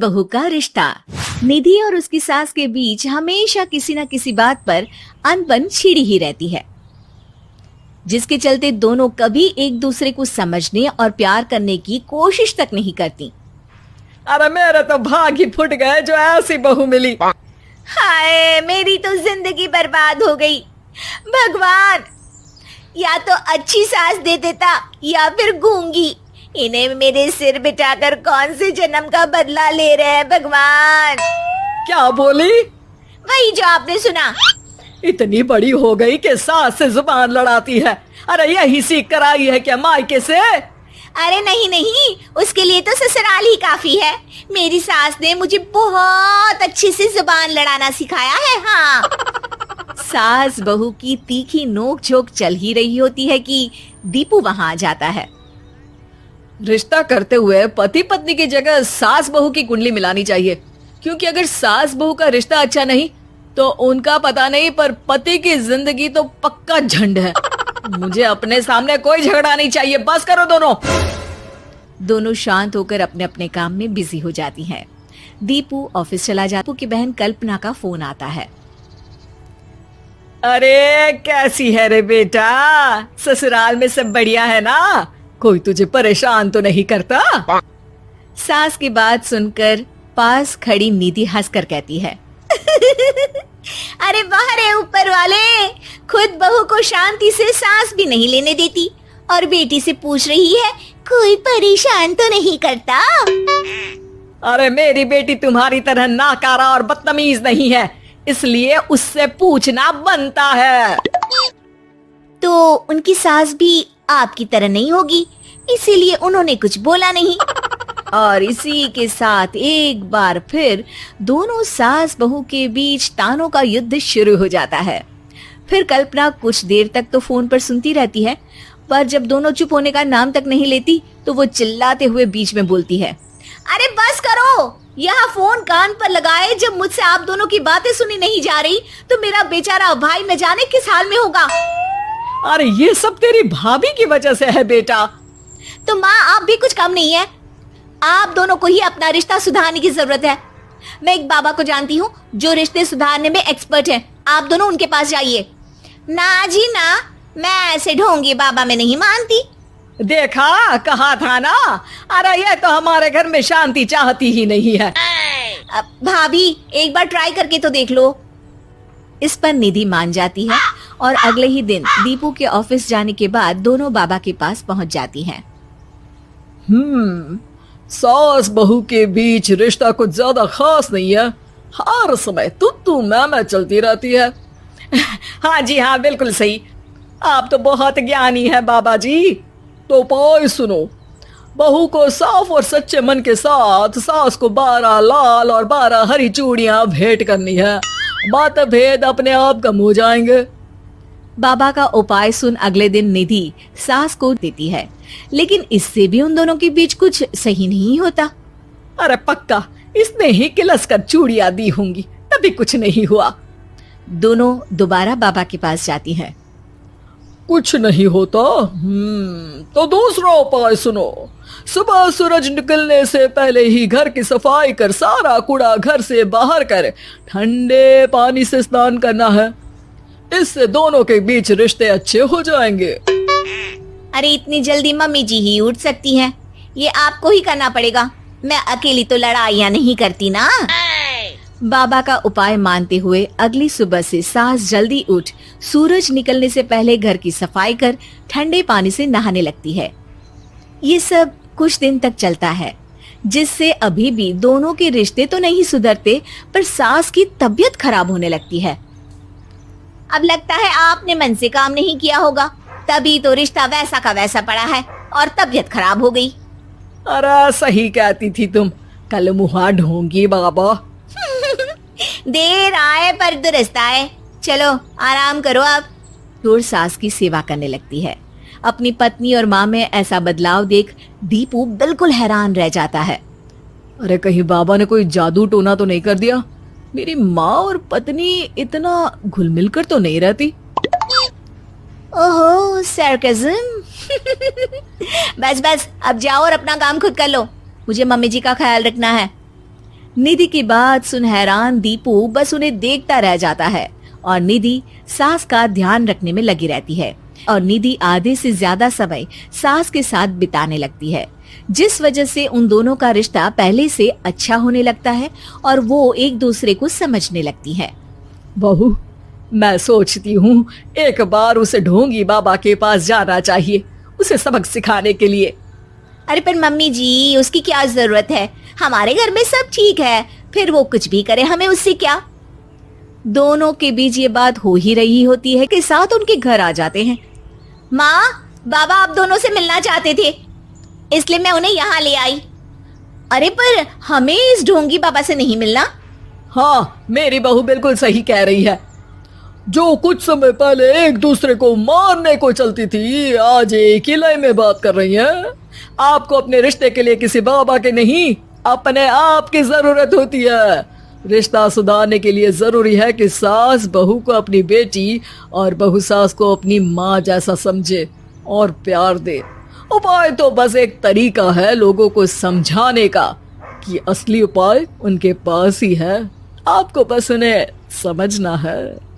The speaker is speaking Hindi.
बहू का रिश्ता। निधि और उसकी सास के बीच हमेशा किसी न किसी बात पर अनबन छिड़ी ही रहती है, जिसके चलते दोनों कभी एक दूसरे को समझने और प्यार करने की कोशिश तक नहीं करती। अरे मेरे तो भाग ही फुट गए जो ऐसी बहू मिली। हाय, मेरी तो जिंदगी बर्बाद हो गई। भगवान, या तो अच्छी सास दे देता या फिर गूंगी। इन्हें मेरे सिर बिठाकर कौन से जन्म का बदला ले रहे हैं भगवान। क्या बोली? वही जो आपने सुना। इतनी बड़ी हो गई कि सास से जुबान लड़ाती है। अरे यही सीख कर आई है क्या मायके से? अरे नहीं नहीं, उसके लिए तो ससुराल ही काफी है। मेरी सास ने मुझे बहुत अच्छे से जुबान लड़ाना सिखाया है। हाँ। सास बहू की तीखी नोक झोंक चल ही रही होती है कि दीपू वहां आ जाता है। रिश्ता करते हुए पति पत्नी की जगह सास बहू की कुंडली मिलानी चाहिए, क्योंकि अगर सास बहू का रिश्ता अच्छा नहीं तो उनका पता नहीं, पर पति की जिंदगी तो पक्का झंड है। मुझे अपने सामने कोई झगड़ा नहीं चाहिए। बस करो दोनों। दोनों शांत होकर अपने अपने काम में बिजी हो जाती हैं। दीपू ऑफिस चला जाता है। दीपू की बहन कल्पना का फोन आता है। अरे कैसी है रे बेटा? ससुराल में सब बढ़िया है ना? कोई तुझे परेशान तो नहीं करता? सास की बात सुनकर पास खड़ी निधि हंसकर कहती है, अरे वाह रे ऊपर वाले, खुद बहू को शांति से सांस भी नहीं लेने देती और बेटी से पूछ रही है कोई परेशान तो नहीं करता। अरे मेरी बेटी तुम्हारी तरह नाकारा और बदतमीज नहीं है, इसलिए उससे पूछना बनता है। तो उनकी सास भी आपकी तरह नहीं होगी, इसीलिए उन्होंने कुछ बोला नहीं। और इसी के साथ एक बार फिर दोनों सास बहू के बीच तानों का युद्ध शुरू हो जाता है। फिर कल्पना कुछ देर तक तो फोन पर सुनती रहती है, पर जब दोनों चुप होने का नाम तक नहीं लेती तो वो चिल्लाते हुए बीच में बोलती है, अरे बस करो, यहाँ फोन कान पर लगाए जब मुझसे आप दोनों की बातें सुनी नहीं जा रही तो मेरा बेचारा भाई न जाने किस हाल में होगा। अरे ये सब तेरी भाभी की वजह से है बेटा। तो माँ, आप भी कुछ कम नहीं है। आप दोनों को ही अपना रिश्ता सुधारने की जरूरत है। मैं एक बाबा को जानती हूँ जो रिश्ते सुधारने में एक्सपर्ट है। आप दोनों उनके पास जाइए। ना जी ना, मैं ऐसे ढोंगी बाबा में नहीं मानती। देखा, कहा था ना। अरे ये तो हमारे घर में शांति चाहती ही नहीं है। भाभी, एक बार ट्राई करके तो देख लो। इस पर निधि मान जाती है और अगले ही दिन दीपू के ऑफिस जाने के बाद दोनों बाबा के पास पहुंच जाती हैं। सास बहू के बीच रिश्ता कुछ ज्यादा खास नहीं है। हर समय तू मैं चलती रहती है। हाँ जी हाँ, बिल्कुल सही। आप तो बहुत ज्ञानी है बाबा जी। तो उपाय सुनो। बहू को साफ और सच्चे मन के साथ सास को 12 लाल और 12 हरी चूड़ियां भेंट करनी है। बात भेद अपने आप कम हो जाएंगे। बाबा का उपाय सुन अगले दिन निधि सास को देती है, लेकिन इससे भी उन दोनों के बीच कुछ सही नहीं होता। अरे पक्का इसने ही किलस कर चूड़ियां दी होंगी, तभी कुछ नहीं हुआ। दोनों दोबारा बाबा के पास जाती हैं। कुछ नहीं होता। तो दूसरा उपाय सुनो। सुबह सूरज निकलने से पहले ही घर की सफाई कर सारा कूड़ा घर से बाहर कर ठंडे पानी से स्नान करना है। इससे दोनों के बीच रिश्ते अच्छे हो जाएंगे। अरे इतनी जल्दी मम्मी जी ही उठ सकती हैं? ये आपको ही करना पड़ेगा। मैं अकेली तो लड़ाइयाँ नहीं करती ना। बाबा का उपाय मानते हुए अगली सुबह से सास जल्दी उठ सूरज निकलने से पहले घर की सफाई कर ठंडे पानी से नहाने लगती है। ये सब कुछ दिन तक चलता है, जिससे अभी भी दोनों के रिश्ते तो नहीं सुधरते, पर सास की तबीयत खराब होने लगती है। अब लगता है आपने मन से काम नहीं किया होगा, तभी तो रिश्ता वैसा का वैसा पड़ा है और तबीयत खराब हो गई। अरे सही कहती थी तुम। कल मुहा ढोंगी बाबा। देर आए पर दुरुस्त आए। चलो आराम करो आप। दूर सास की सेवा करने लगती है। अपनी पत्नी और माँ में ऐसा बदलाव देख दीपू बिल्कुल हैरान रह जाता है। अरे कहीं बाबा ने कोई जादू टोना तो नहीं कर दिया? मेरी माँ और पत्नी इतना घुल मिल कर तो नहीं रहती। ओहो, सरकाज़म। बस बस, अब जाओ और अपना काम खुद कर लो। मुझे मम्मी जी का ख्याल रखना है। निधि की बात सुन हैरान दीपू बस उन्हें देखता रह जाता है और निधि सास का ध्यान रखने में लगी रहती है और निधि आधे से ज्यादा समय सास के साथ बिताने लगती है, जिस वजह से उन दोनों का रिश्ता पहले से अच्छा होने लगता है और वो एक दूसरे को समझने लगती है। बहू, मैं सोचती हूँ एक बार उसे ढोंगी बाबा के पास जाना चाहिए, उसे सबक सिखाने के लिए। अरे पर मम्मी जी, उसकी क्या जरूरत है? हमारे घर में सब ठीक है, फिर वो कुछ भी करे, हमें उससे क्या। दोनों के बीच ये बात हो ही रही होती है कि साथ उनके घर आ जाते हैं। माँ, बाबा आप दोनों से मिलना चाहते थे, इसलिए मैं उन्हें यहाँ ले आई। अरे पर हमें इस ढोंगी बाबा से नहीं मिलना। हाँ, मेरी बहू बिल्कुल सही कह रही है। जो कुछ समय पहले एक दूसरे को मारने को चलती थी, आज एक ही लय में बात कर रही है। आपको अपने रिश्ते के लिए किसी बाबा के नहीं, अपने आप की जरूरत होती है। रिश्ता सुधारने के लिए जरूरी है कि सास बहू को अपनी बेटी और बहू सास को अपनी माँ जैसा समझे और प्यार दे। उपाय तो बस एक तरीका है लोगों को समझाने का कि असली उपाय उनके पास ही है, आपको बस उन्हें समझना है।